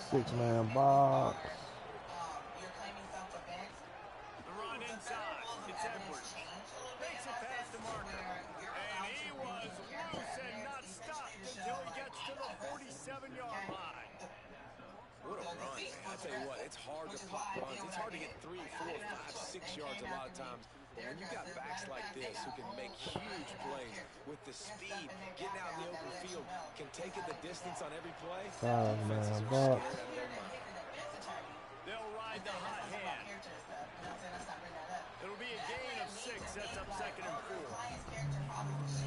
Six-man box. The run inside. It's Edwards. Makes it past the marker. And he was loose and not stopped until he gets to the 47-yard line. What a run, man. I tell you what, it's hard to pop runs. It's hard to get 3, 4, 5, 6 yards a lot of times. But when you've got backs like this who can make huge plays with the speed, getting out in the open field, can take it the distance on every play, defenses are scared out of their mind. They'll ride the hot hand. It'll be a gain of 6. Sets up 2nd and 4.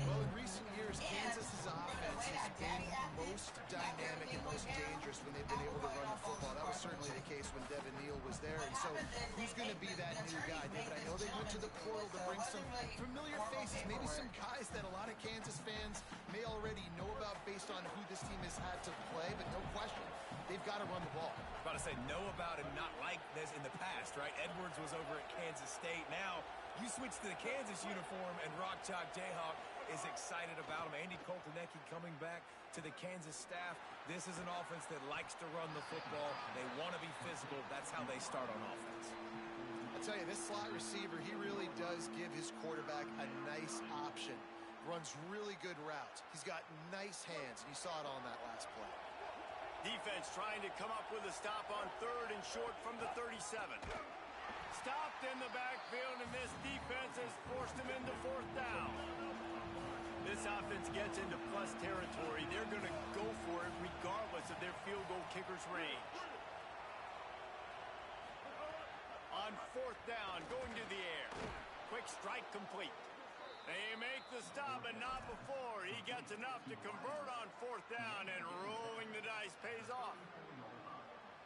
Well, in recent years, Kansas's offense has been most dynamic and most dangerous when they've been able to run the football. That was certainly the case when Devin Neal was there. And so who's going to be that new guy? David, I know they went to the portal to bring some familiar faces, maybe some guys that a lot of Kansas fans may already know about based on who this team has had to play, but no question, they've got to run the ball. About to say know about and not like this in the past, right? Edwards was over at Kansas State. Now you switch to the Kansas uniform, and Rock Chalk Jayhawk is excited about him. Andy Koltanecki coming back to the Kansas staff. This is an offense that likes to run the football. They want to be physical. That's how they start on offense. I'll tell you, this slot receiver, he really does give his quarterback a nice option. Runs really good routes. He's got nice hands, and you saw it on that last play. Defense trying to come up with a stop on 3rd and short from the 37. Stopped in the backfield, and this defense has forced him into 4th down. This offense gets into plus territory. They're going to go for it regardless of their field goal kicker's range. On 4th down, going to the air. Quick strike complete. They make the stop, but not before. He gets enough to convert on 4th down, and rolling the dice pays off.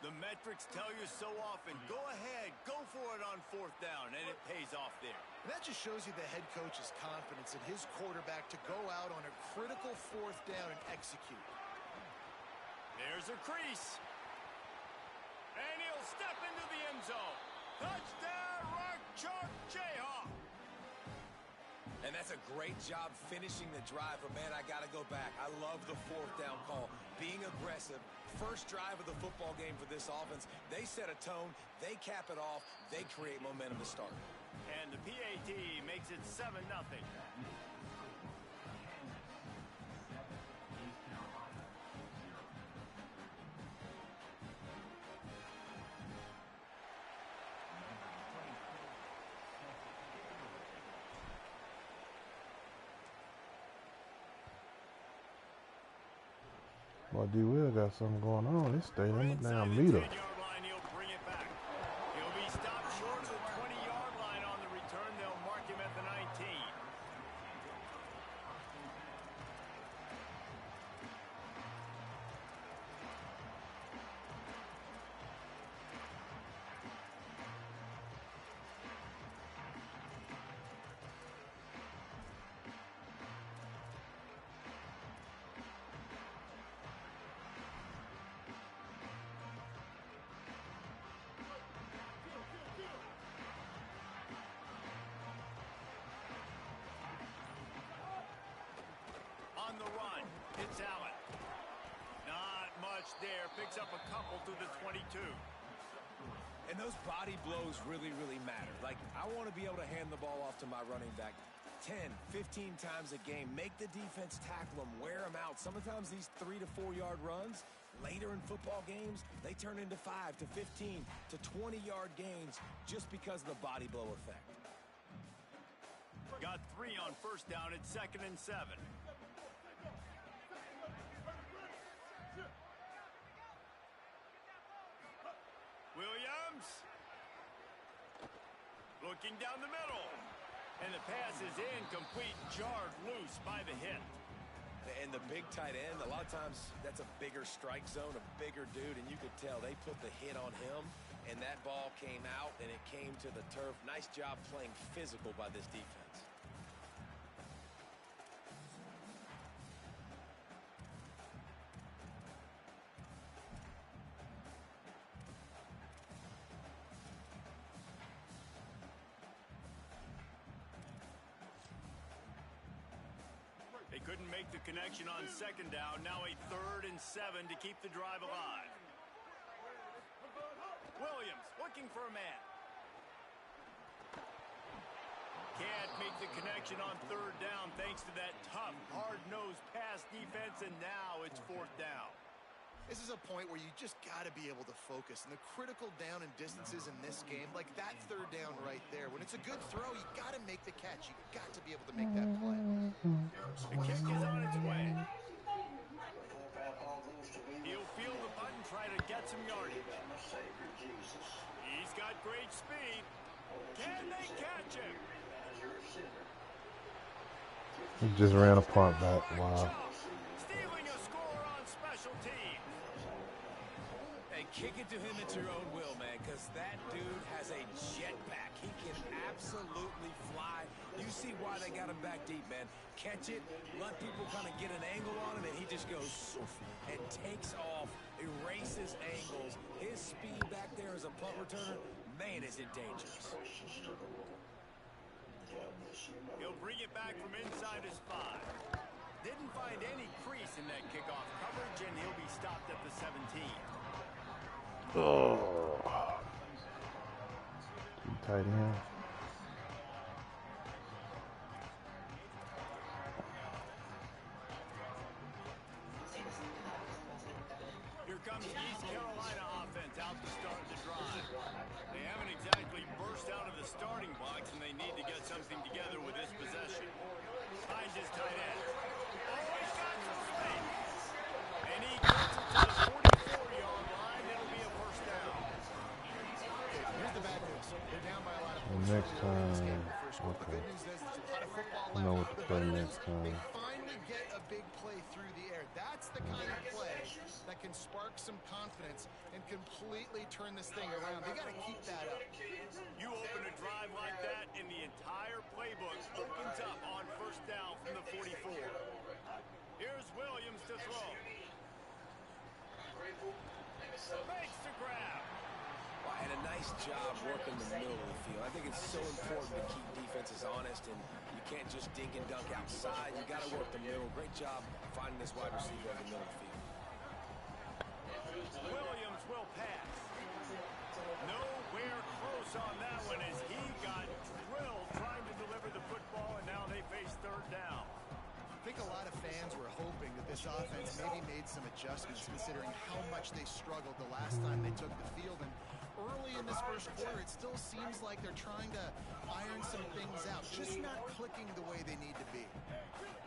The metrics tell you so often, go ahead, go for it on 4th down, and it pays off there. And that just shows you the head coach's confidence in his quarterback to go out on a critical 4th down and execute. There's a crease. And he'll step into the end zone. Touchdown, Rock Chalk Jayhawk. And that's a great job finishing the drive, but man, I got to go back. I love the 4th down call. Being aggressive, first drive of the football game for this offense. They set a tone, they cap it off, they create momentum to start. And the PAT makes it 7-0. Boy, D. Will got something going on. This stay on the damn meter. He'll bring it back. He'll be stopped short of the 20-yard line on the return. They'll mark him at the 19. On the run, it's Allen. Not much there. Picks up a couple to the 22. And those body blows really, really matter. Like, I want to be able to hand the ball off to my running back 10, 15 times a game. Make the defense tackle them, wear them out. Sometimes these 3 to 4 yard runs, later in football games, they turn into 5 to 15 to 20-yard gains just because of the body blow effect. Got 3 on 1st down. It's 2nd and 7. Williams. Looking down the middle. And the pass is incomplete. Jarred loose by the hit. And the big tight end, a lot of times that's a bigger strike zone, a bigger dude, and you could tell they put the hit on him, and that ball came out, and it came to the turf. Nice job playing physical by this defense. They couldn't make the connection on 2nd down. Now a 3rd and 7 to keep the drive alive. looking for a man. Can't make the connection on third down thanks to that tough, hard-nosed pass defense, and now it's fourth down. This is a point where you just got to be able to focus. And the critical down and distances in this game, like that third down right there, when it's a good throw, you got to make the catch. You got to be able to make that play. The kick is on its way. He'll feel the button, try to get some yardage. He's got great speed. Can they catch him? He just ran a punt back. Wow. Stealing a score on special teams. Hey, kick it to him at your own will, man, because that dude has a jetpack. He can absolutely fly. You see why they got him back deep, man. Catch it, let people kind of get an angle on him, and he just goes soof, and takes off, erases angles. His speed back there as a punt returner, man, is it dangerous. He'll bring it back from inside his 5. Didn't find any crease in that kickoff coverage, and he'll be stopped at the 17. Oh. Tight end. Here comes the East Carolina offense out to start the drive. They haven't exactly burst out of the starting blocks, and they need to get something together with this possession. Finds his tight end. Oh, he's got some space. And he gets it to the 44-yard line. It'll be a first down. Here's the bad news. They're down by a lot of And points. next time, The okay. good news is there's a lot of football I know what left. to The play better next news, time. they finally get a big play through the air. That's the kind of play that can spark some confidence and completely turn this thing around. They got to keep that up. You open a drive like that, and the entire playbook opens up on first down from the 44. Here's Williams to throw. Makes the grab. Well, and a nice job working the middle of the field. I think it's so important to keep defenses honest, and you can't just dink and dunk outside. You got to work the middle. Great job finding this wide receiver in the middle of the field. Williams will pass. Nowhere close on that one as he got drilled trying to deliver the football, and now they face third down. I think a lot of fans were hoping that this offense maybe made some adjustments considering how much they struggled the last time they took the field. And early in this first quarter, it still seems like they're trying to iron some things out, just not clicking the way they need to be.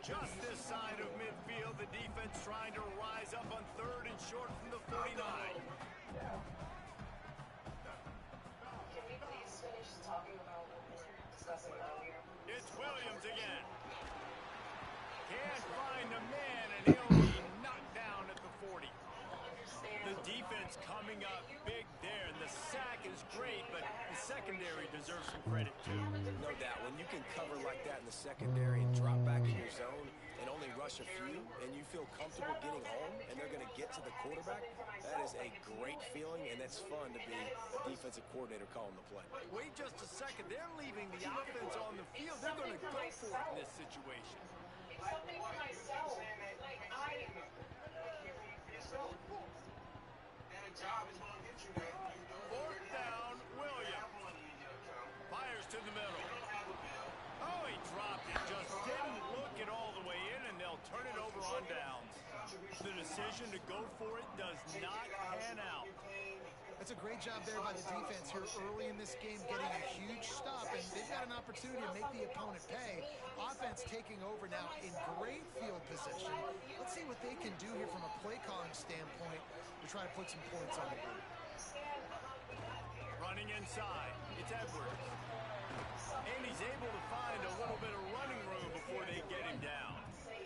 Just this side of midfield, the defense trying to rise up on third and short from the 49. Can we please finish talking about what we were discussing earlier? It's Williams again. Can't find a man, and he'll be knocked down at the 40. The defense coming up big there, and the sack is great, but the secondary deserves some credit too. No doubt. When you can cover like that in the secondary and drop back in your zone and only rush a few, and you feel comfortable getting home, and they're going to get to the quarterback, that is a great feeling, and it's fun to be a defensive coordinator calling the play. Wait just a second. They're leaving the offense on the field. They're going to go for it in this situation. Something for myself. Like, Fourth down, Williams. Fires to the middle. Oh, he dropped it. Just didn't look it all the way in, and they'll turn it over on downs. The decision to go for it does not pan out. That's a great job there by the defense here early in this game, getting a huge stop, and they've got an opportunity to make the opponent pay. Offense taking over now in great field position. Let's see what they can do here from a play calling standpoint to try to put some points on the board. Running inside, it's Edwards. And he's able to find a little bit of running room before they get him down.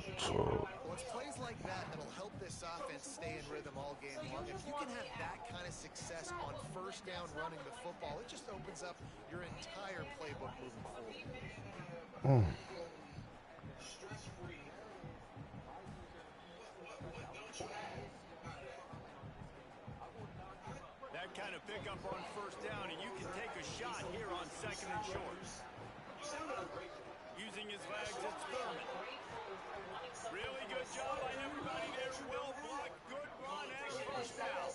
Well, it's plays like that that'll help this offense stay in rhythm all game long. If you can have that kind of success on first down running the football, it just opens up your entire playbook moving forward. That kind of pickup on first down, and you can take a shot here on second and short. Using his legs, it's Thurman. Really good job by everybody there. Well blocked, good run, and first down.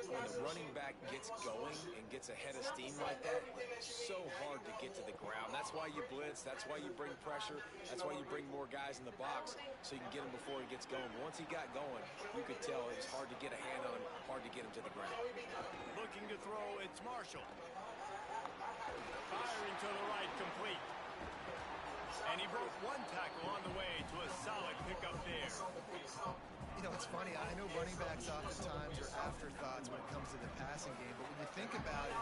when the running back gets going and gets ahead of steam like that, it's so hard to get to the ground. That's why you blitz. That's why you bring pressure. That's why you bring more guys in the box so you can get him before he gets going. Once he got going, you could tell it was hard to get a hand on him, hard to get him to the ground. Looking to throw, it's Marshall. Firing to the right, complete. And he broke one tackle on the way to a solid pickup there. You know, it's funny. I know running backs oftentimes are afterthoughts when it comes to the passing game, but when you think about it,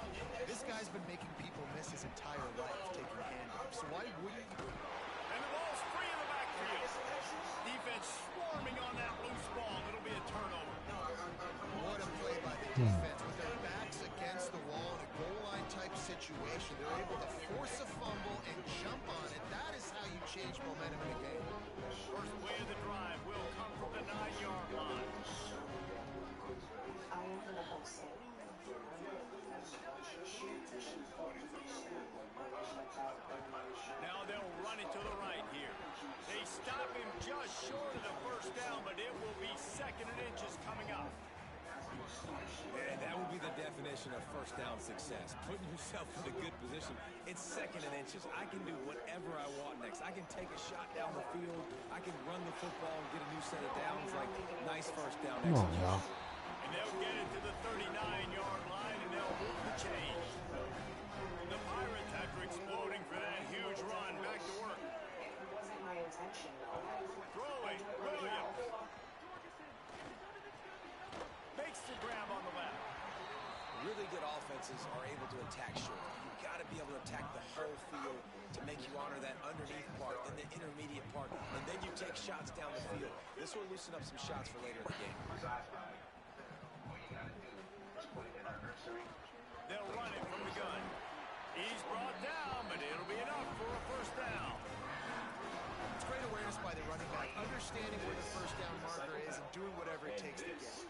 this guy's been making people miss his entire life taking handoffs. So why wouldn't you? And the ball's free in the backfield. Defense swarming on that loose ball. It'll be a turnover. What a play by the defense. With their backs against the wall in a goal line type situation, they're able to force a fumble and jump on it. That is how you change momentum in a game. First play of the drive will come from the 9-yard line. Now they'll run it to the right here. They stop him just short of the first down, but it will be 2nd and inches coming up. And that would be the definition of first down success. Putting yourself in a good position. It's 2nd and inches. I can do whatever I want next. I can take a shot down the field. I can run the football and get a new set of downs. Like, nice first down execution. And they'll get it to the 39-yard line, and they'll move the change. The Pirates, after exploding for that huge run, back to work. It wasn't my intention, though. Throwing, Williams. Makes the grab on the left. Really good offenses are able to attack short. You've got to be able to attack the whole field to make you honor that underneath part, then the intermediate part, and then you take shots down the field. This will loosen up some shots for later in the game. They'll run it from the gun. He's brought down, but it'll be enough for a first down. It's great awareness by the running back, understanding where the first down marker is and doing whatever it takes to get it.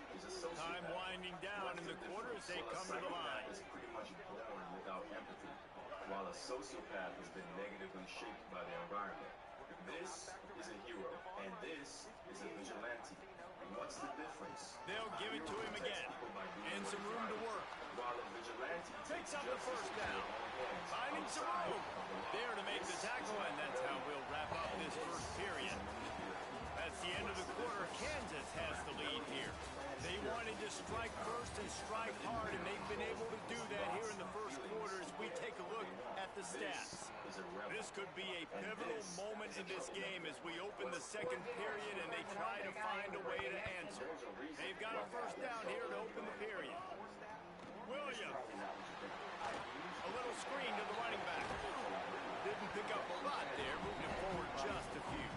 Time winding down in the quarter as they come to the line. Pretty much born without empathy, while a sociopath has been negatively shaped by their environment. This is a hero, and this is a vigilante. What's the difference? They'll give it to him again. And some room to work. While a vigilante Picks up the first down. Finding some room. There to make the tackle, and that's how we'll wrap up this first period. That's the end of the quarter. Kansas has the lead here. They wanted to strike first and strike hard, and they've been able to do that here in the first quarter as we take a look at the stats. This could be a pivotal moment in this game as we open the second period and they try to find a way to answer. They've got a first down here to open the period. Williams. A little screen to the running back. Didn't pick up a lot there, moving it forward just a few.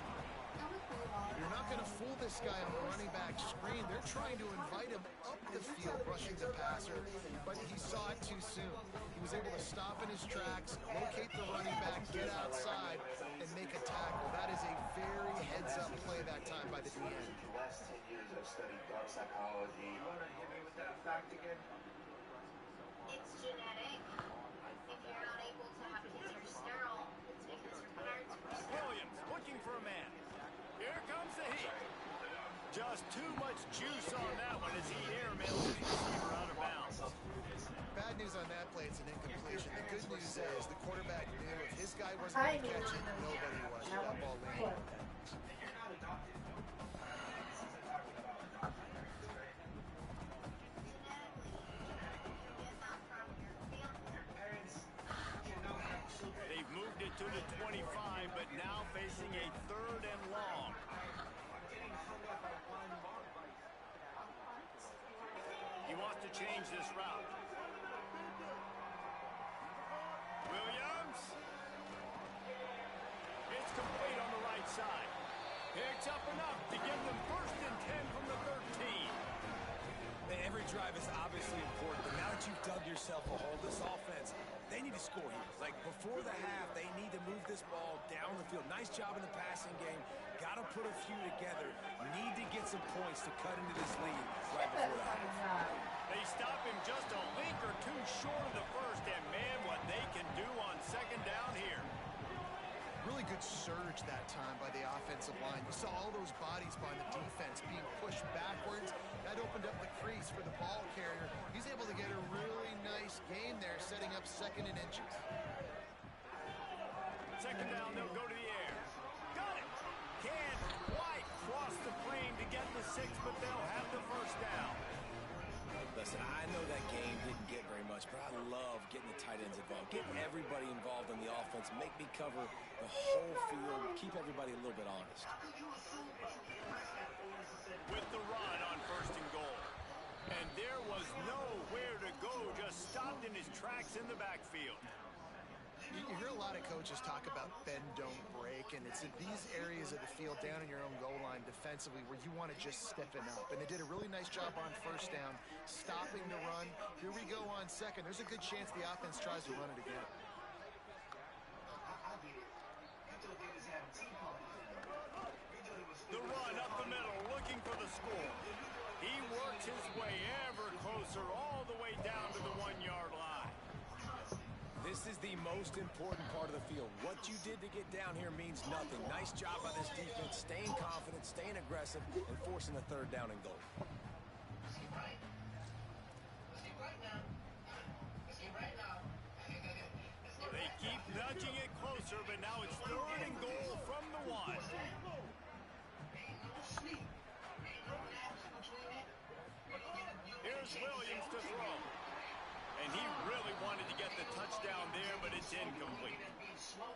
You're not going to fool this guy on the running back screen. They're trying to invite him up the field, rushing the passer, but he saw it too soon. He was able to stop in his tracks, locate the running back, get outside, and make a tackle. That is a very heads-up play that time by the DN. The last 10 years I've studied dog psychology. You want to hit me with that fact again? It's genetic. If you're not able to have kids who are sterile, it's because your parents were sterile. Williams looking for a man. Here comes the heat. Just too much juice on that one as he airmails his receiver out of bounds. Bad news on that play, it's an incompletion. The good news is the quarterback knew if his guy wasn't going to catch it, nobody was. That ball landed. They've moved it to the 25, but now facing a 3rd and long. He wants to change this route. Williams. It's complete on the right side. Picks up enough to give them 1st and 10 from the 13. Every drive is obviously important, but now that you've dug yourself a hole, this offense, they need to score here. Like, before the half, they need to move this ball down the field. Nice job in the passing game. Got to put a few together. Need to get some points to cut into this lead right before the half. They stop him just a link or two short of the first, and man, what they can do on 2nd down here. Really good surge that time by the offensive line. You saw all those bodies by the defense being pushed backwards. That opened up the crease for the ball carrier. He's able to get a really nice gain there, setting up 2nd and inches. 2nd down, they'll go to the air. Got it. Can't quite cross the plane to get the 6, but they'll have the 1st down. Listen, I know that game didn't get very much, but I love getting the tight ends involved, getting everybody involved in the offense, make me cover the whole field, keep everybody a little bit honest. With the run on 1st and goal. And there was nowhere to go, just stopped in his tracks in the backfield. You hear a lot of coaches talk about bend, don't break, and it's in these areas of the field down in your own goal line defensively where you want to just stiffen up. And they did a really nice job on 1st down, stopping the run. Here we go on 2nd. There's a good chance the offense tries to run it again. The run up the middle, looking for the score. He works his way ever closer, all the way down to the 1-yard line. This is the most important part of the field. What you did to get down here means nothing. Nice job by this defense, staying confident, staying aggressive, and forcing the 3rd down and goal. They keep nudging it closer, but now it's 3rd and goal from the 1. Here's Williams to throw. And he really wanted to get the touchdown there, but it's incomplete.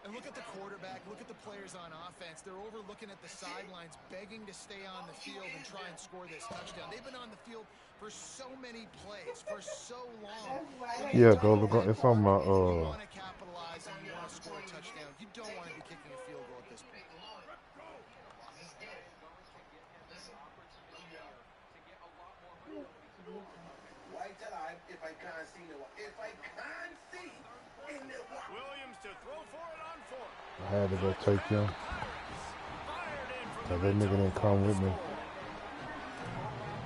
And look at the quarterback, look at the players on offense. They're overlooking at the sidelines, begging to stay on the field and try and score this touchdown. They've been on the field for so many plays, for so long. Yeah, go look on. It's on my You want to capitalize and you want to score a touchdown. You don't want to be kicking a field goal at this point. If I can't see no one. If I can't see in the Williams to throw for it on 4th. I had to go take him. Cause that nigga didn't come with me.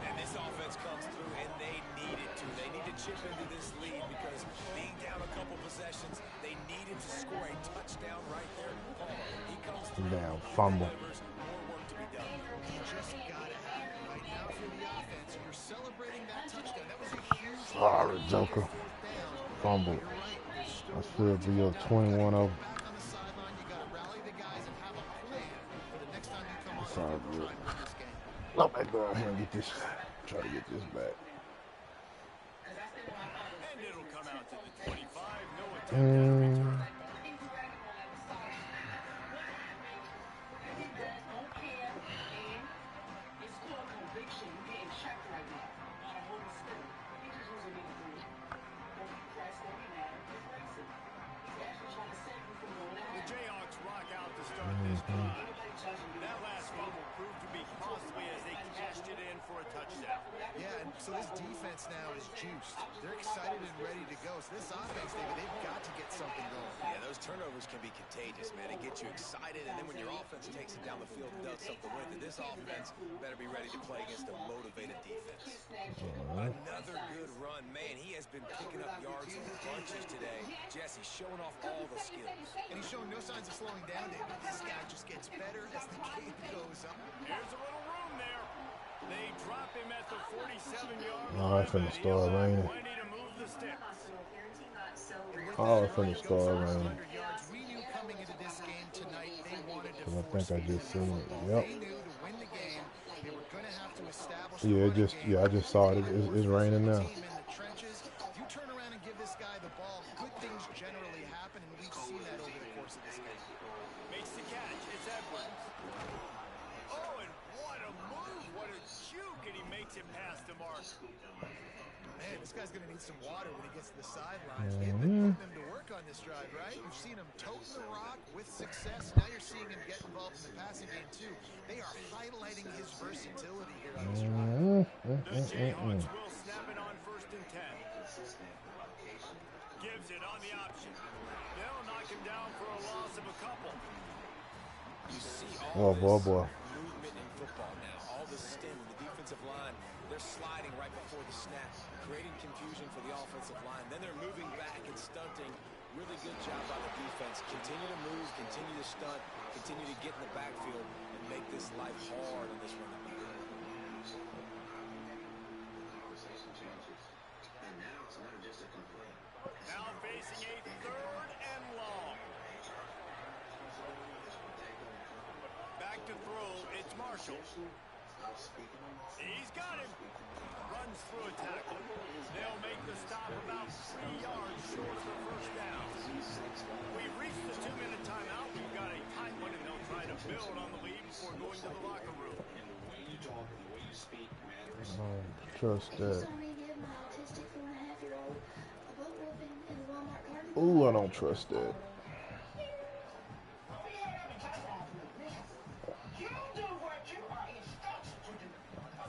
And this offense comes through, and they needed to. They need to chip into this lead because being down a couple possessions, they needed to score a touchdown right there. He comes through. Damn fumble. More work to be done. You just got to have it right now for the offense. You're celebrating that touchdown. That was a huge Sorry, Joker. Fumble. I should be up 21 over. back on the sideline. You got to rally the guys and have a plan for the next time you come on Sorry, and try and win this game. Let me go out here and get this. Try to get this back. And it'll come out to the 25. No attempt at a return. The Jayhawks rock out to start this drive. That last fumble proved to be costly as they cashed it in for a touchdown. Yeah, and so this defense now is juiced. They're excited and ready to go. So this offense, they've got to get something going. Yeah, those turnovers can be contagious, man. It gets you excited, and then when your offense takes it down the field and does something with it, this offense better be ready to play against a motivated defense. Another good run. Man, he has been picking up yards in bunches today. Jesse showing off all the skills. And he's showing no signs of slowing down, David. This guy just gets better as the game goes on. Here's a little room there. They drop him at the 47-yard line. Oh, it's finna start raining. Plenty to move the sticks. Oh, it's finna start raining. We knew coming into this game tonight they wanted to Cause I think I just seen it. Yep. They knew to win the game they were going to have to establish. Yeah, I just saw it. It's raining now. Team in the trenches. You turn around and give this guy the ball, good things generally happen, and we've seen that over the course of this game. Makes the catch. It's Edwards. Oh, and what a move. What a juke. And he makes it past the mark. Man, this guy's going to need some water when he gets to the sidelines. They've been putting him to work on this drive, right? You've seen him toting the rock with success. Now you're seeing him get involved in the passing game, too. They are highlighting his versatility here on this drive. The Jayhawks will snap it on 1st and 10. Gives it on the option. They'll knock him down for a loss of a couple. You see Oh, all boy. this movement in football now. All the stem, the defensive line, they're sliding right before the snap, creating confusion for the offensive line. Then they're moving back and stunting Really good job by the defense. Continue to move, continue to stunt, continue to get in the backfield, and make this life hard on this running back. Now facing a 3rd and long. Back to throw, it's Marshall. He's got him. Runs through a tackle. They'll make the stop about 3 yards short of the first down. We've reached the 2-minute timeout. We've got a tight one, and they'll try to build on the lead before going to the locker room. I don't trust that. Ooh, I don't trust that.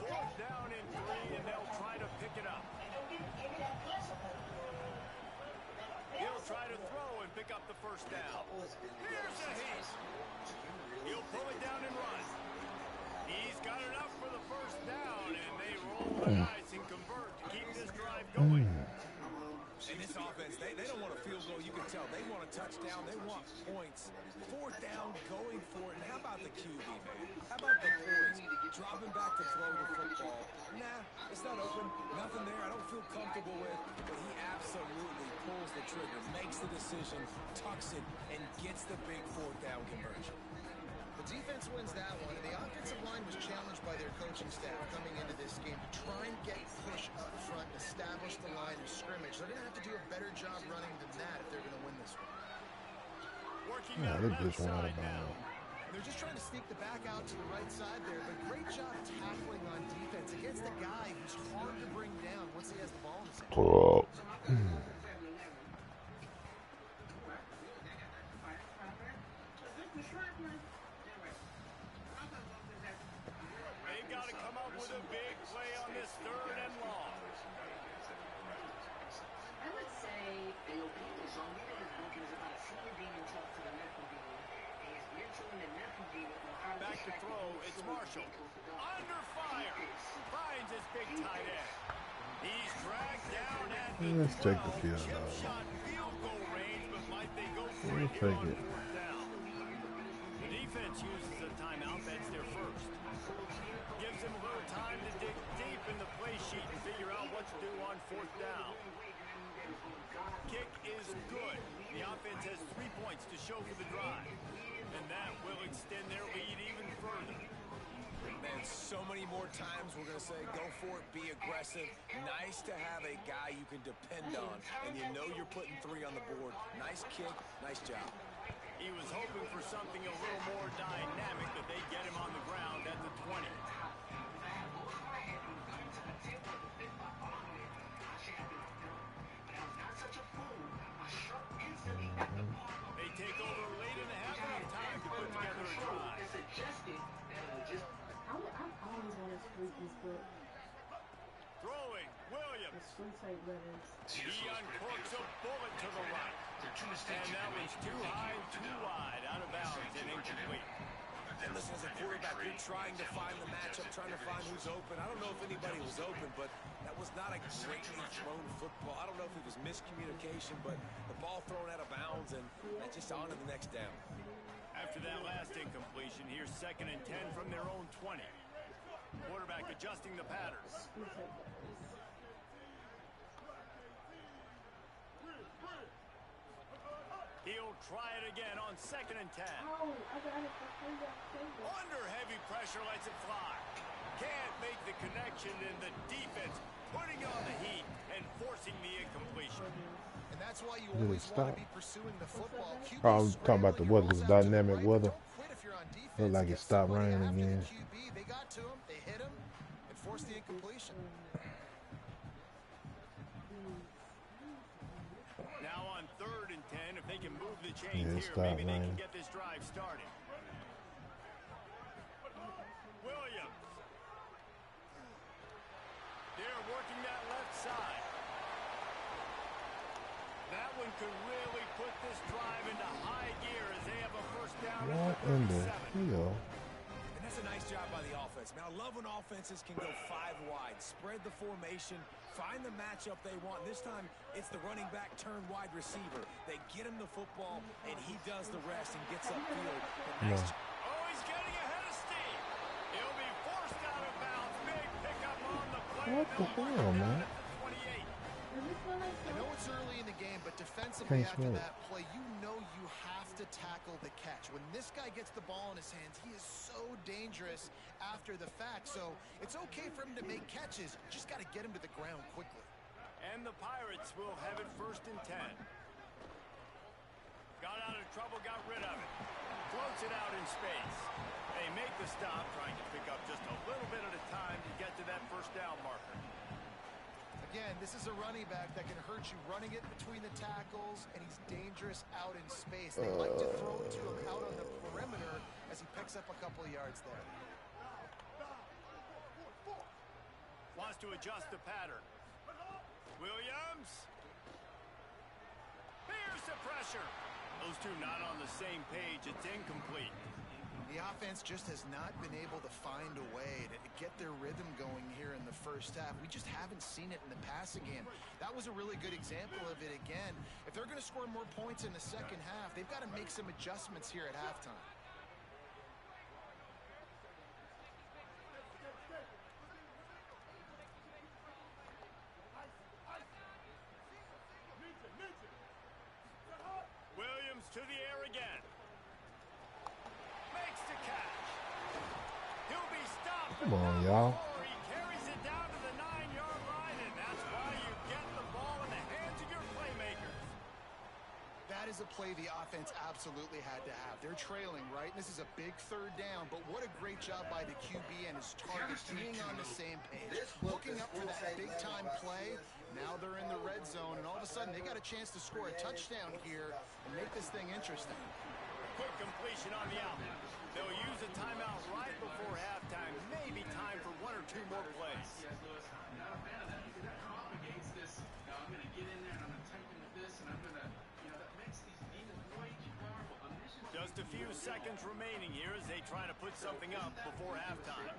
4th down and 3, and they'll try to pick it up. He'll try to throw and pick up the first down. Here's a hit. He'll pull it down and run. He's got it up for the first down, and they roll the dice and convert to keep this drive going. And this offense, they don't want a field goal. You can tell they want a touchdown. They want points. 4th down, going for it. And how about the QB, man? How about the poise? Dropping back to throw the football. Nah, it's not open. Nothing there I don't feel comfortable with. But he absolutely pulls the trigger, makes the decision, tucks it, and gets the big 4th down conversion. The defense wins that one, and the offensive line was challenged by their coaching staff coming into this game to try and get push up front, establish the line of scrimmage. They're going to have to do a better job running than that if they're going to win this one. Working Yeah, that they left just went out side of now. bounds. They're just trying to sneak the back out to the right side there, but great job tackling on defense against a guy who's hard to bring down once he has the ball in his hand. Oh. They've got to come up with a big play on this 3rd and long. I would say Back to throw, it's Marshall. Under fire. Finds his big tight end. He's dragged down at the Let's take the 12. field Chip goal. shot field goal range, but might they go for We'll it here take on it. 4th down? The defense uses a timeout. That's their first. Gives them a little time to dig deep in the play sheet and figure out what to do on 4th down. Kick is good. The offense has 3 points to show for the drive, and that will extend their lead even further. Man, so many more times we're going to say, go for it, be aggressive. Nice to have a guy you can depend on, and you know you're putting 3 on the board. Nice kick, nice job. He was hoping for something a little more dynamic, but they get him on the ground at the 20. They take over late in the half and have time to put together a drive. I've always wanted to read this book. Throwing, Williams. The Swing Type Letters. He uncorks a bullet to the right. And that was too high, too wide, out of bounds and incomplete. And listen, as a quarterback, you're trying to find the matchup, trying to find who's open. I don't know if anybody was open, but that was not a greatly thrown football. I don't know if it was miscommunication, but the ball thrown out of bounds, and just on to the next down. After that last incompletion, here's 2nd and 10 from their own 20. Quarterback adjusting the patterns. Swing Type Letters. He'll try it again on 2nd and 10. Oh, I got it. Under heavy pressure, lets it fly. Can't make the connection, and the defense putting on the heat and forcing the incompletion. And that's why you Did it always want stop? to be pursuing the football. Oh, I was talking about the weather, the dynamic weather. Don't quit if you're on defense. Looked like it Get stopped somebody raining after the again. QB. They got to him, they hit him, and forced the incompletion. Now on 3rd and 10, if they can move the Yeah, chains it here, stopped maybe they can raining. get this drive started. Williams. They're working that left side. That one could really put this drive into high gear as they have a first down What at the in the 37. hell? And that's nice job by the offense. Man, I love when offenses can go 5 wide, spread the formation, find the matchup they want. This time, it's the running back turned wide receiver. They get him the football, and he does the rest and gets upfield. Nice. Oh, he's getting ahead of steam. He'll be forced out of bounds. Big pickup on the play. What the hell, man? I know it's early in the game, but defensively after that play, you know you have to tackle the catch. When this guy gets the ball in his hands, he is so dangerous after the fact. So it's okay for him to make catches. Just got to get him to the ground quickly. And the Pirates will have it 1st and 10. Got out of trouble, got rid of it. Floats it out in space. They make the stop, trying to pick up just a little bit at a time to get to that 1st down marker. Again, this is a running back that can hurt you running it between the tackles, and he's dangerous out in space. They like to throw it to him out on the perimeter as he picks up a couple of yards there. Wants to adjust the pattern. Williams. Bears the pressure. Those two not on the same page. It's incomplete. The offense just has not been able to find a way to get their rhythm going here in the 1st half. We just haven't seen it in the passing game. That was a really good example of it again. If they're going to score more points in the 2nd half, they've got to make some adjustments here at halftime. Williams to the air again. Makes the catch. He'll be stopped. Come on, y'all. He carries it down to the 9-yard line, and that's why you get the ball in the hands of your playmakers. That is a play the offense absolutely had to have. They're trailing, right? This is a big 3rd down, but what a great job by the QB and his target being on the same page. Looking up for that big-time play. Now they're in the red zone, and all of a sudden they got a chance to score a touchdown here and make this thing interesting. Quick completion on the out. They'll use a timeout right before halftime. Maybe time for 1 or 2 more plays. Just a few seconds remaining here as they try to put something up before halftime.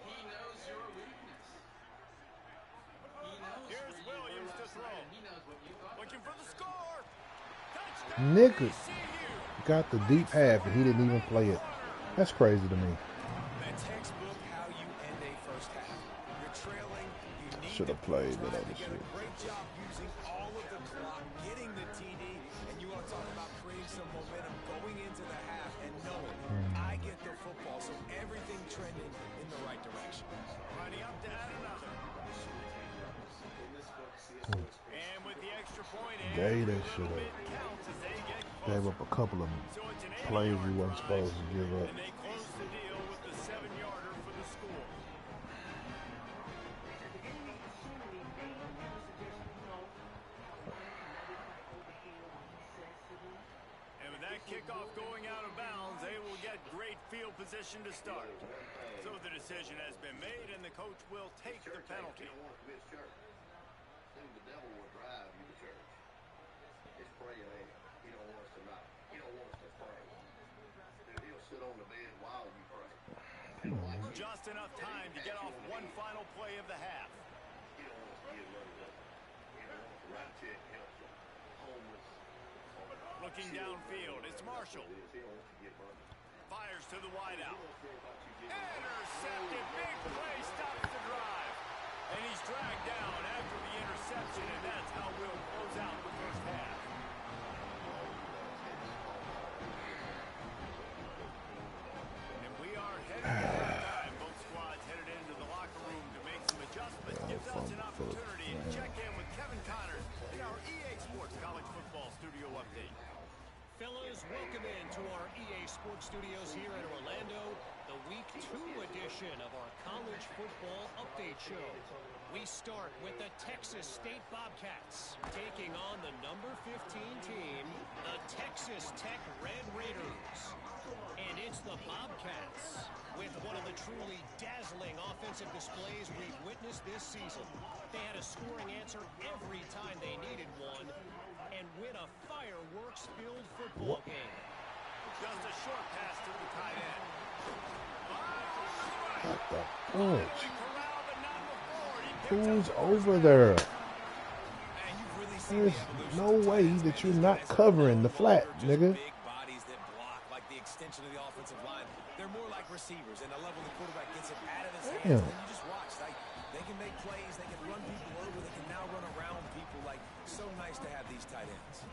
He knows your weakness. Here's Williams to throw. Looking for the score. Nigga got the deep half and he didn't even play it. That's crazy to me. That textbook how you end a 1st half. You're trailing. You need Should have played that other to shit. get a great job using all of the clock, getting the TD, and you want to talk about creating some momentum going into the half and knowing I get the football, so everything trending in the right direction. Running up to add another. And with the extra point, Gave that shit up. Gave up a couple of plays we weren't supposed to give up. And they close the deal with the 7-yarder for the score. And with that kickoff going out of bounds, they will get great field position to start. So the decision has been made, and the coach will take the penalty. The devil will drive you to church. It's praying, ain't it? He don't want us to not. He don't want us to pray. Dude, he'll sit on the bed while you pray. Just enough time to get off one final play of the half. He don't want us to get money up. He don't want us to write check, help the homeless. Looking downfield, it's Marshall. He don't want to get money. Fires to the wideout. Intercepted, big play, stops the drive. And he's dragged down after the interception, and that's how we'll close out the 1st half. And we are headed to halftime. Both squads headed into the locker room to make some adjustments. Gives us an opportunity to check in with Kevin Connors in our EA Sports College Football Studio Update. Fellas, welcome into our EA Sports Studios here in Orlando, the Week 2 edition of our College Football Update Show. We start with the Texas State Bobcats taking on the number 15 team, the Texas Tech Red Raiders. And it's the Bobcats with one of the truly dazzling offensive displays we've witnessed this season. They had a scoring answer every time they needed one and win a fireworks-filled football game. Just a short pass to the tight end. What the punch? Corral, but not before. He picks Who's up the over first there? And you've really seen There's the evolution no of tight way ends, that man. you're These not guys are covering no the flat, longer just nigga. big bodies that block like the extension of the offensive line. They're more like receivers, and the level the quarterback gets it out of his hands, Damn. and then you just watch. Like, they can make plays, they can run people over, they can now run around people. Like, so nice to have these tight ends.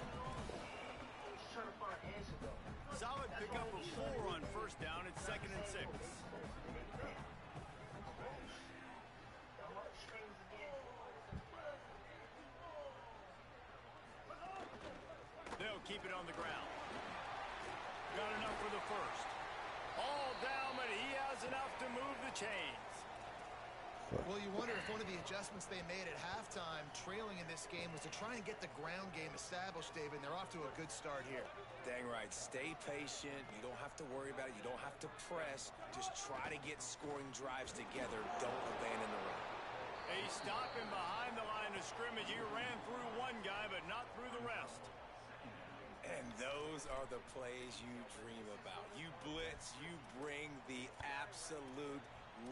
Solid pickup of 4 on first down. It's 2nd and 6. They'll keep it on the ground. Got enough for the first. All down, but he has enough to move the chains. Well, you wonder if one of the adjustments they made at halftime, trailing in this game, was to try and get the ground game established, David, and they're off to a good start here. Dang right. Stay patient. You don't have to worry about it. You don't have to press. Just try to get scoring drives together. Don't abandon the run. A stop in behind the line of scrimmage. He ran through one guy, but not through the rest. And those are the plays you dream about. You blitz, you bring the absolute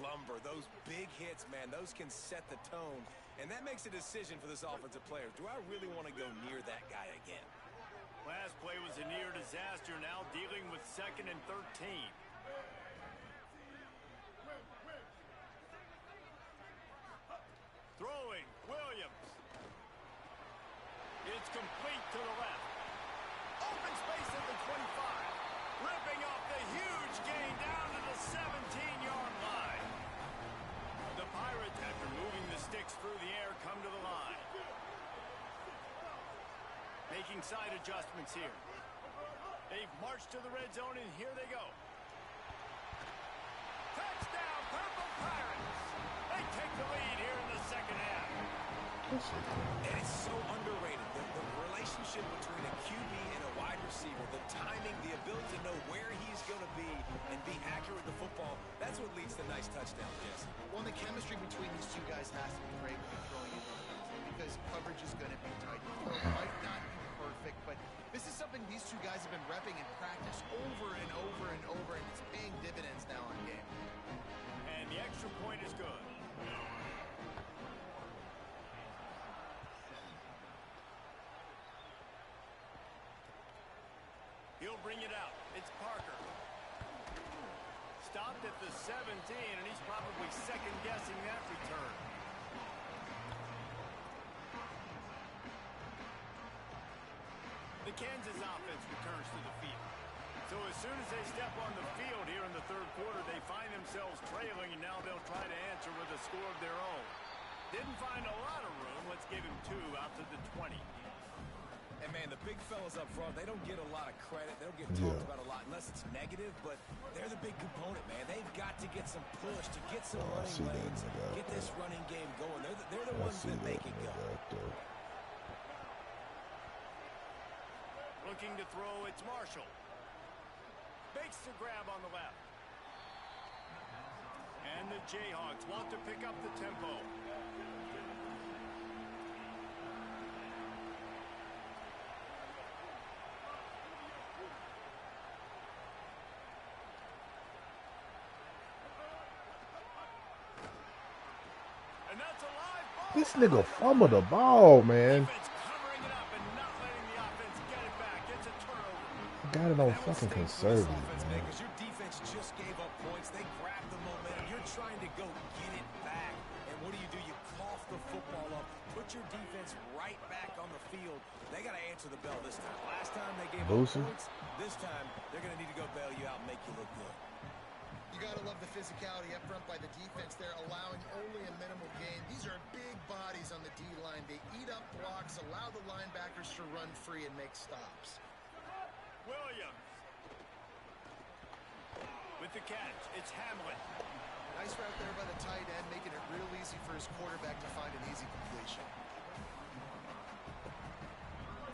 lumber. Those big hits, man, those can set the tone. And that makes a decision for this offensive player. Do I really want to go near that guy again? Last play was a near disaster. Now dealing with 2nd and 13. Throwing, Williams. It's complete to the left. Open space at the 25. Ripping off the huge gain down to the 17-yard line. The Pirates, after moving the sticks through the air, come to the line. Making side adjustments here. They've marched to the red zone, and here they go. Touchdown, Purple Pirates! They take the lead here in the second half. And it's so underrated. The relationship between a QB and a wide receiver, the timing, the ability to know where he's going to be and be accurate with the football, that's what leads to nice touchdowns, Jesse. Well, the chemistry between these two guys has to be great when you're throwing into the red zone because coverage is going to be tight. It might not be perfect, but this is something these two guys have been repping in practice over and over and over, and it's paying dividends now on game. And the extra point is good. He'll bring it out. It's Parker. Stopped at the 17, and he's probably second-guessing that return. The Kansas offense returns to the field. So as soon as they step on the field here in the third quarter, they find themselves trailing, and now they'll try to answer with a score of their own. Didn't find a lot of room. Let's give him 2 out to the 20. And, man, the big fellas up front, they don't get a lot of credit. They don't get talked about a lot unless it's negative, but they're the big component, man. They've got to get some push, to get some running lanes, get this running game going. They're the ones that make it go. Looking to throw, it's Marshall. Makes the grab on the left. And the Jayhawks want to pick up the tempo. And that's a live ball. This nigga fumbled the ball, man. Defense covering it up and not letting the offense get it back. It's a turnover. Got it on fucking conservative, man. Because your defense just gave up points. They grabbed the momentum. You're trying to go get it back. And what do? You cough the football up. Put your defense right back on the field. They got to answer the bell this time. Last time they gave up points. This time they're going to need to go bail you out and make you look good. You got to love the physicality up front by the defense. They're allowing only a minimal gain. These are big bodies on the D-line. They eat up blocks, allow the linebackers to run free and make stops. Williams. With the catch, it's Hamlin. Nice route there by the tight end, making it real easy for his quarterback to find an easy completion.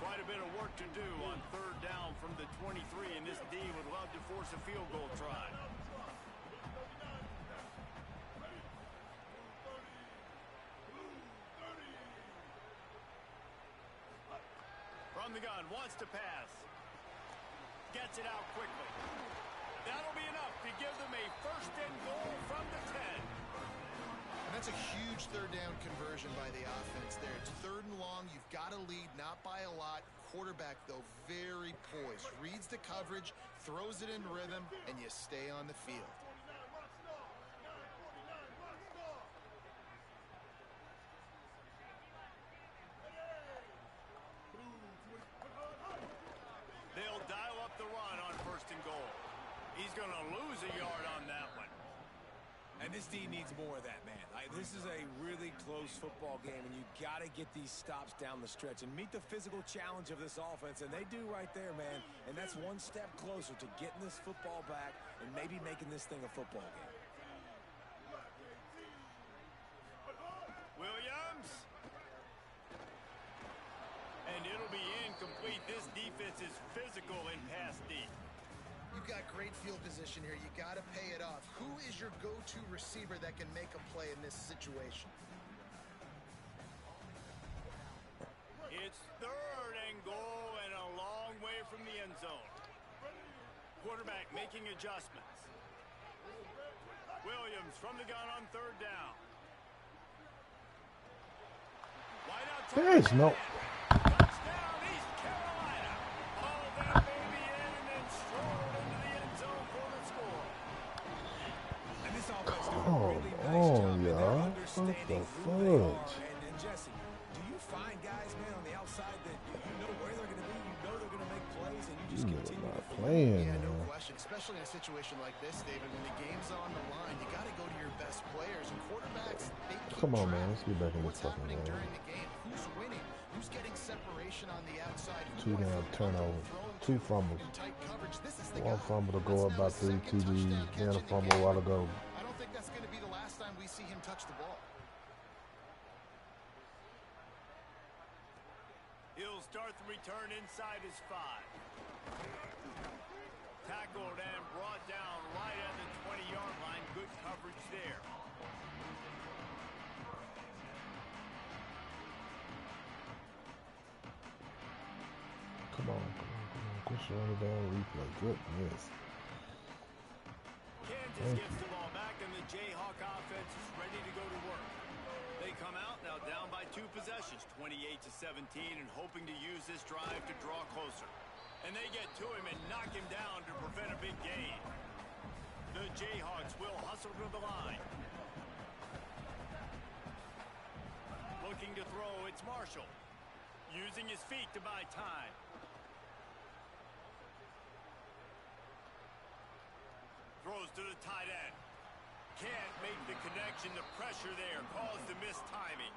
Quite a bit of work to do on third down from the 23, and this D would love to force a field goal try. From the gun, wants to pass. gets it out quickly. That'll be enough to give them a first and goal from the 10. And that's a huge third down conversion by the offense there. It's 3rd and long. You've got to lead, not by a lot. Quarterback, though, very poised. Reads the coverage, throws it in rhythm, and you stay on the field. They'll dial up the run on 1st and goal. He's going to lose a yard on that one. And this D needs more of that, man. This is a really close football game, and you got to get these stops down the stretch and meet the physical challenge of this offense, and they do right there, man. And that's one step closer to getting this football back and maybe making this thing a football game. Williams. And it'll be incomplete. This defense is physical in pass deep. You've got great field position here. You got to pay it off. Who is your go-to receiver that can make a play in this situation? It's 3rd and goal and a long way from the end zone. Quarterback making adjustments. Williams from the gun on 3rd down. Wide out to There is no. touchdown, East Carolina. All that baby in and then strolled into the end zone for the score. And this offense doing a Come really nice on, job in their y'all. understanding What who the they are. fudge? And Jesse, do you find guys, man, on the outside that you know where they're going to be, you know they're going to make plays, and you just continue Not to playing, Yeah, no man. question, especially in a situation like this, David, when the game's on the line, you got to go to your best players, and quarterbacks, they keep Come on, track man. Let's get back in of this what's fucking happening game. during the game, who's winning, who's getting separation on the outside, Two who do I damn feel comfortable turnovers. throwing 2 to fumbles. in tight coverage. This is the 1 guy. fumble to go That's up now by his 3 second TDs. touchdown Then a catch in the fumble a game. while ago. I don't think that's going to be the last time we see him touch the ball. He'll start the return inside his 5. Tackled and brought down right at the 20-yard line. Good coverage there. Come on. Quit showing it down replay. Goodness. Kansas gets the ball back, and the Jayhawk offense is ready to go to work. They come out now down by 2 possessions, 28-17, and hoping to use this drive to draw closer. And they get to him and knock him down to prevent a big gain. The Jayhawks will hustle to the line. Looking to throw, it's Marshall. Using his feet to buy time. Throws to the tight end. Can't make the connection. The pressure there caused the missed timing.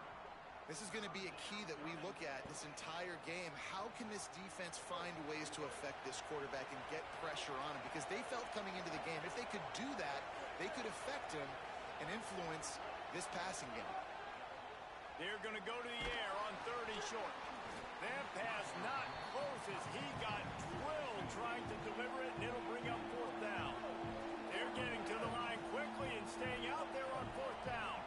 This is going to be a key that we look at this entire game. How can this defense find ways to affect this quarterback and get pressure on him? Because they felt coming into the game, if they could do that, they could affect him and influence this passing game. They're going to go to the air on 3rd and short. That pass not close as he got drilled trying to deliver it, and it'll bring up 4th down. They're getting to the line quickly and staying out there on 4th down.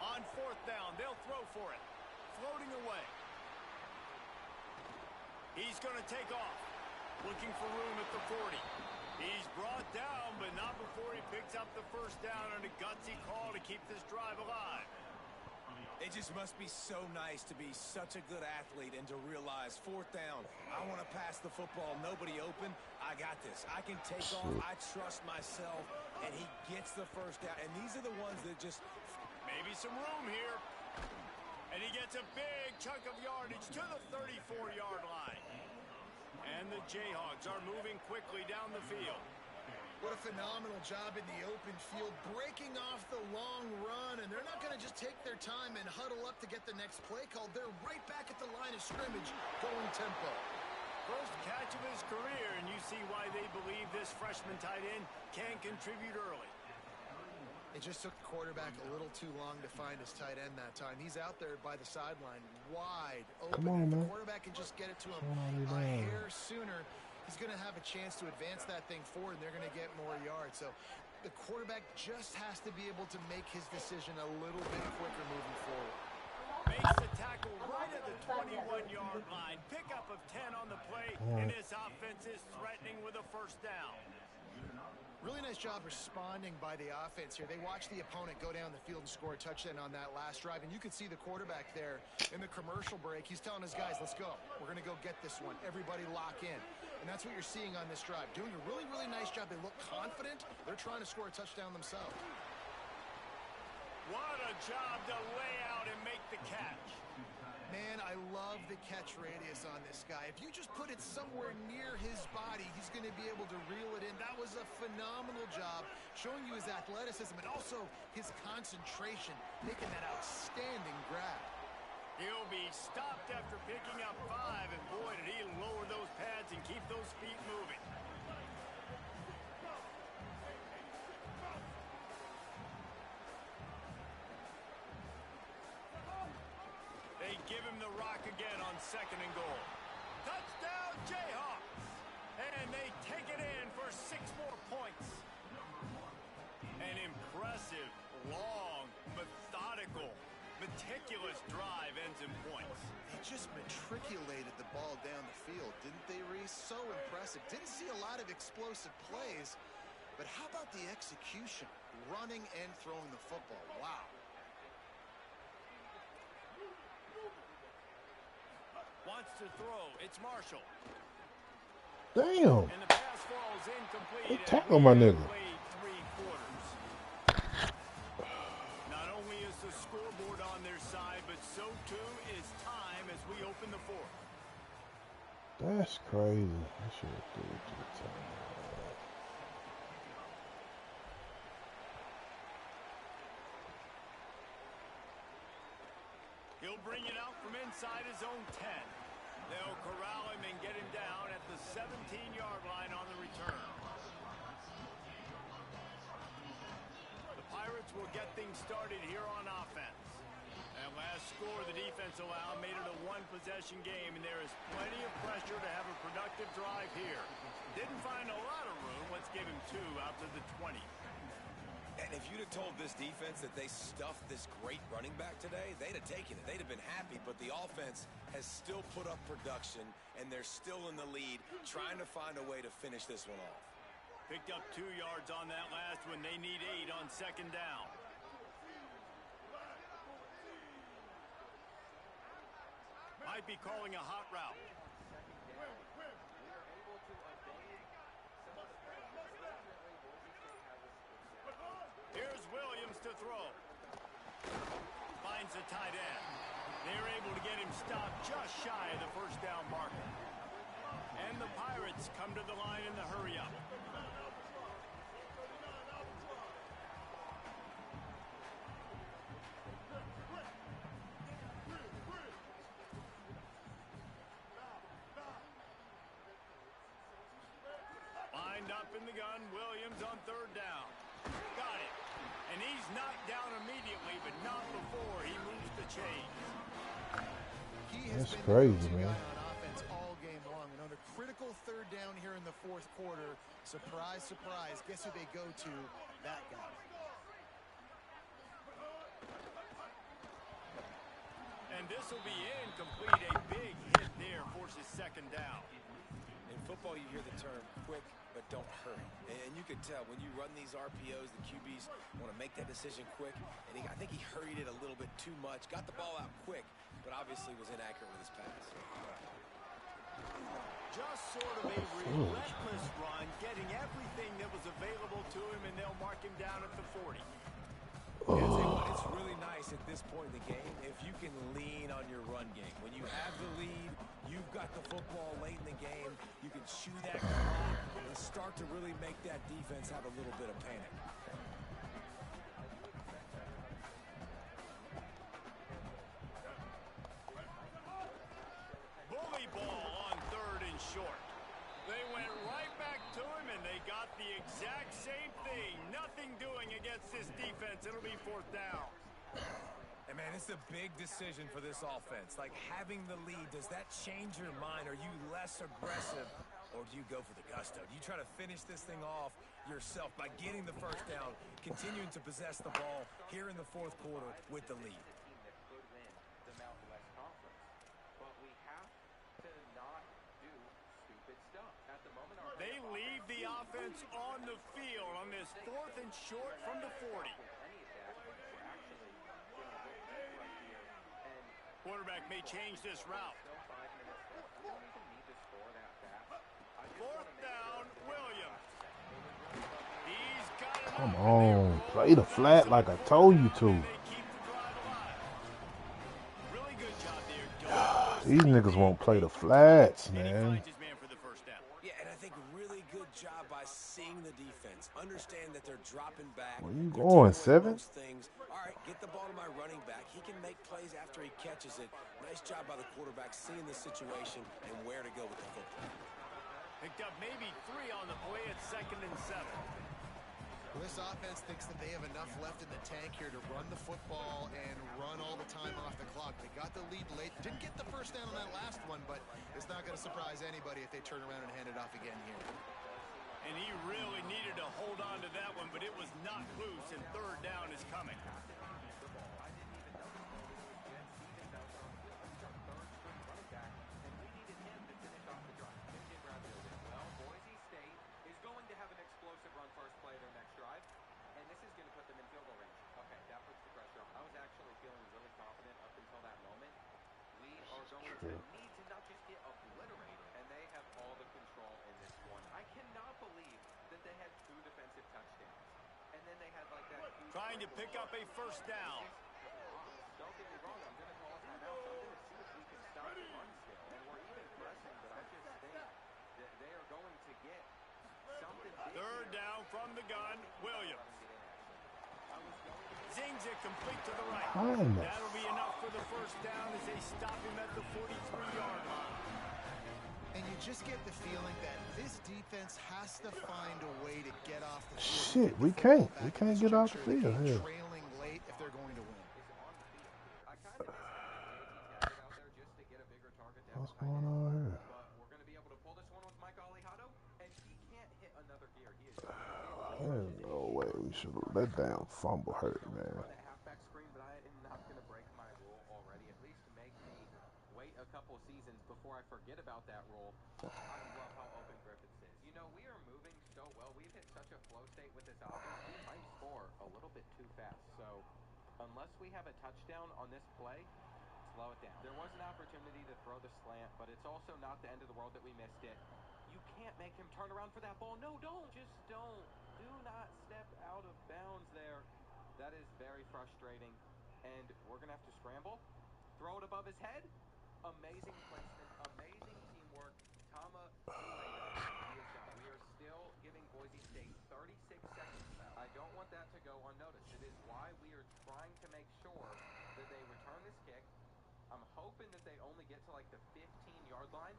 On 4th down, they'll throw for it. Floating away. He's going to take off. Looking for room at the 40. He's brought down, but not before he picks up the 1st down on a gutsy call to keep this drive alive. It just must be so nice to be such a good athlete and to realize 4th down, I want to pass the football, nobody open, I got this. I can take off, I trust myself, and he gets the 1st down. And these are the ones that just... Maybe some room here. And he gets a big chunk of yardage to the 34-yard line. And the Jayhawks are moving quickly down the field. What a phenomenal job in the open field, breaking off the long run, and they're not going to just take their time and huddle up to get the next play called. They're right back at the line of scrimmage, going tempo. First catch of his career, and you see why they believe this freshman tight end can contribute early. It just took the quarterback a little too long to find his tight end that time. He's out there by the sideline, wide open. Come on, if the man. quarterback can just get it to him Come on, a hair sooner, he's going to have a chance to advance that thing forward, and they're going to get more yards. So the quarterback just has to be able to make his decision a little bit quicker moving forward. Makes the tackle right at the 21-yard line. Pickup of 10 on the play, and this offense is threatening with a first down. Really nice job responding by the offense here. They watched the opponent go down the field and score a touchdown on that last drive, and you could see the quarterback there in the commercial break. He's telling his guys, let's go. We're going to go get this one. Everybody lock in. And that's what you're seeing on this drive. Doing a really, really nice job. They look confident. They're trying to score a touchdown themselves. What a job to lay out and make the catch. Man, I love the catch radius on this guy. If you just put it somewhere near his body, he's going to be able to reel it in. That was a phenomenal job, showing you his athleticism and also his concentration, making that outstanding grab. He'll be stopped after picking up 5, and boy, did he lower those pads and keep those feet moving. They give him the rock again on 2nd and goal. Touchdown, Jayhawks! And they take it in for 6 more points. An impressive, long, methodical, meticulous drive ends in points. They just matriculated the ball down the field, didn't they, Reese? So impressive. Didn't see a lot of explosive plays, but how about the execution? Running and throwing the football. Wow. Wants to throw. It's Marshall. Damn. And the pass falls incomplete. They tackle my nigga. Played 3 quarters. Not only is the scoreboard on their side, but so too is time as we open the 4th. That's crazy. I should have threw it to the time. He'll bring it out from inside his own 10. They'll corral him and get him down at the 17-yard line on the return. The Pirates will get things started here on offense. That last score the defense allowed made it a 1-possession game, and there is plenty of pressure to have a productive drive here. Didn't find a lot of room. Let's give him 2 out to the 20. And if you'd have told this defense that they stuffed this great running back today, they'd have taken it. They'd have been happy, but the offense has still put up production, and they're still in the lead, trying to find a way to finish this one off. Picked up 2 yards on that last one. They need 8 on 2nd down. Might be calling a hot route. Here's Williams to throw. Finds the tight end. They're able to get him stopped just shy of the first down marker. And the Pirates come to the line in the hurry-up. Lined up in the gun, Williams on 3rd down. Got it. And he's knocked down immediately, but not before he moves the chains. That's crazy, man. On offense all game long. And on a critical 3rd down here in the 4th quarter, surprise, surprise, guess who they go to? That guy. And this will be incomplete. A big hit there forces 2nd down. In football, you hear the term quick, but don't hurry. And you can tell when you run these RPOs, the QBs want to make that decision quick. And I think he hurried it a little bit too much. Got the ball out quick, but obviously was inaccurate with his pass. Just sort of a relentless run, getting everything that was available to him, and they'll mark him down at the 40. Yeah, I'll tell you what, it's really nice at this point in the game if you can lean on your run game. When you have the lead, you've got the football late in the game, you can chew that clock and start to really make that defense have a little bit of panic. Bully ball on 3rd and short. They went right back to him, and they got the exact same thing. Nothing doing against this defense. It'll be 4th down. And, man, it's a big decision for this offense. Like, having the lead, does that change your mind? Are you less aggressive or do you go for the gusto? Do you try to finish this thing off yourself by getting the first down, continuing to possess the ball here in the fourth quarter with the lead? They leave the offense on the field on this 4th and short from the 40. Quarterback may change this route. 4th down, Williams. He's got it. Come on, play the flat like I told you to. Really good job there. These niggas won't play the flats, man. Yeah, and I think really good job by seeing the defense. Understand that they're dropping back. Where you going, 7? Things. All right, get the ball to my running back. He can make plays after he catches it. Nice job by the quarterback seeing the situation and where to go with the football. Picked up maybe 3 on the play at 2nd and 7. Well, this offense thinks that they have enough left in the tank here to run the football and run all the time off the clock. They got the lead late. Didn't get the first down on that last one, but it's not going to surprise anybody if they turn around and hand it off again here. And he really needed to hold on to that one, but it was not loose, and 3rd down is coming. Trying to pick up a 1st down. Don't get me wrong, I'm going to call a timeout. I'm going to see if we can stop the run still. And we're even pressing, but I just think that they are going to get something. 3rd down from the gun, Williams. Zings it complete to the right. That'll be enough for the 1st down as they stop him at the 43-yard line. And you just get the feeling that this defense has to find a way to get off the field. Shit, we can't get off the field here. Trailing late if they're going to win. What's going on here? We're going to be able to pull this one with Mike Alejado, and he can't hit another gear. He is There's no way we should have let down fumble hurt, man. halfback screen, but I am not going to break my rule already. At least make me wait a couple seasons before I forget about that rule. I love how open Griffiths is. You know, we are moving so well. We've hit such a flow state with this offense. We might score a little bit too fast. So unless we have a touchdown on this play, slow it down. There was an opportunity to throw the slant, but it's also not the end of the world that we missed it. You can't make him turn around for that ball. No, don't. Just don't. Do not step out of bounds there. That is very frustrating. And we're going to have to scramble. Throw it above his head. Amazing placement. Amazing teamwork. Tama, we are still giving Boise State 36 seconds. I don't want that to go unnoticed. It is why we are trying to make sure that they return this kick. I'm hoping that they only get to like the 15-yard line.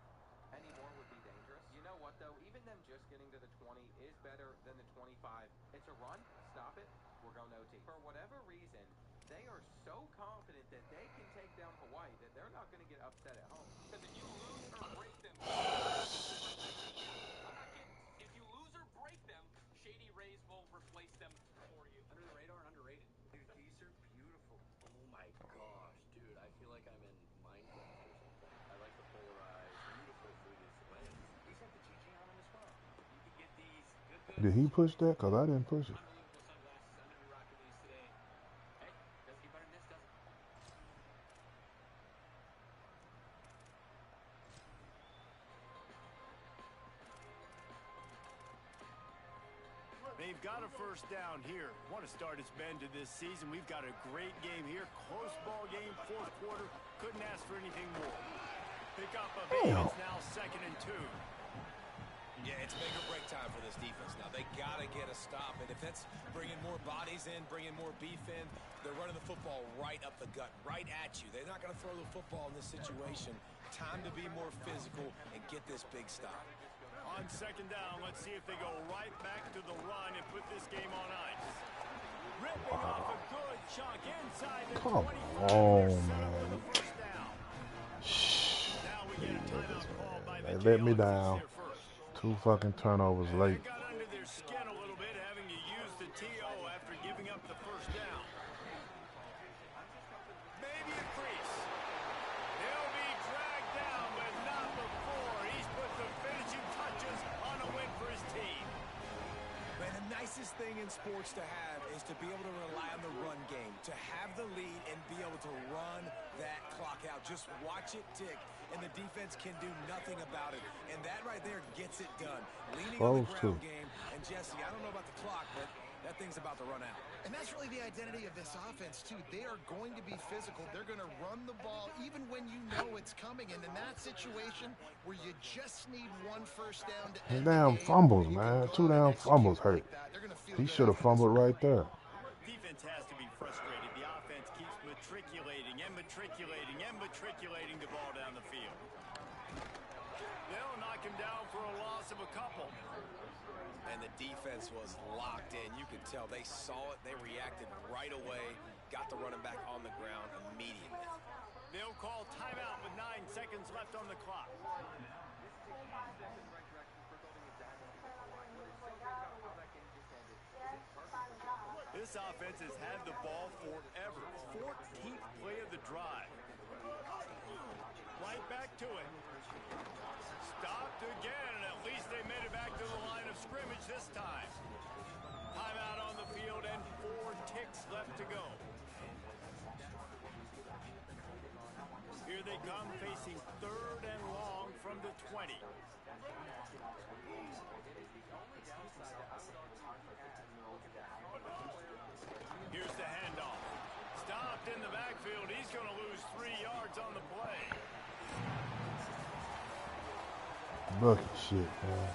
Any more would be dangerous. You know what, though? Even them just getting to the 20 is better than the 25. It's a run. Stop it. We're going OT. For whatever reason, they are so confident that they can take down Hawaii that they're not going to get upset at home. Because if you lose or break them, I'm not kidding. If you lose or break them, Shady Rays will replace them for you. Under the radar and underrated. Dude, these are beautiful. Oh my gosh, dude. I feel like I'm in Minecraft or something. I like the polarized, beautiful through this lens. These have the GG on them as well. You can get these good. Did he push that? Because I didn't push it. They've got a 1st down here. Want to start its bend to this season. We've got a great game here. Close ball game, 4th quarter. Couldn't ask for anything more. Pick up of 8. It's now 2nd and 2. Yeah, it's make or break time for this defense now. They got to get a stop. And if that's bringing more bodies in, bringing more beef in, they're running the football right up the gut, right at you. They're not going to throw the football in this situation. Time to be more physical and get this big stop. On 2nd down, let's see if they go right back to the run and put this game on ice. Ripping off a good chunk inside the 25. on, Set up for the man. 1st down. Now we get a timeout call by the They let me Jayhawks down. here first. 2 fucking turnovers late. It got under their skin a little bit, having to use the TO after giving up the first down. Maybe a crease. He'll be dragged down, but not before he's put the finishing touches on a win for his team. Man, the nicest thing in sports to have is to be able to rely on the run game, to have the lead and be able to run that clock out. Just watch it tick, and the defense can do nothing about it. And that right there gets it done. Leaning on the ground game. And Jesse, I don't know about the clock, but that thing's about to run out. And that's really the identity of this offense, too. They are going to be physical. They're going to run the ball even when you know it's coming. And in that situation where you just need 1 first down to end Damn fumbles, man. 2 damn fumbles hurt. He should have fumbled right there. Defense has to be frustrated. The offense keeps matriculating and matriculating and matriculating the ball down the field. They'll knock him down for a loss of a couple. And the defense was locked in. You could tell they saw it. They reacted right away. Got the running back on the ground immediately. They'll call timeout with 9 seconds left on the clock. This offense has had the ball forever. 14th play of the drive. Right back to it. Stopped again, and at least they made it back to the line of scrimmage this time. Timeout on the field and 4 ticks left to go. Here they come, facing 3rd and long from the 20. Here's the handoff. Stopped in the backfield. He's going to lose 3 yards on the play. Bucket shit, man.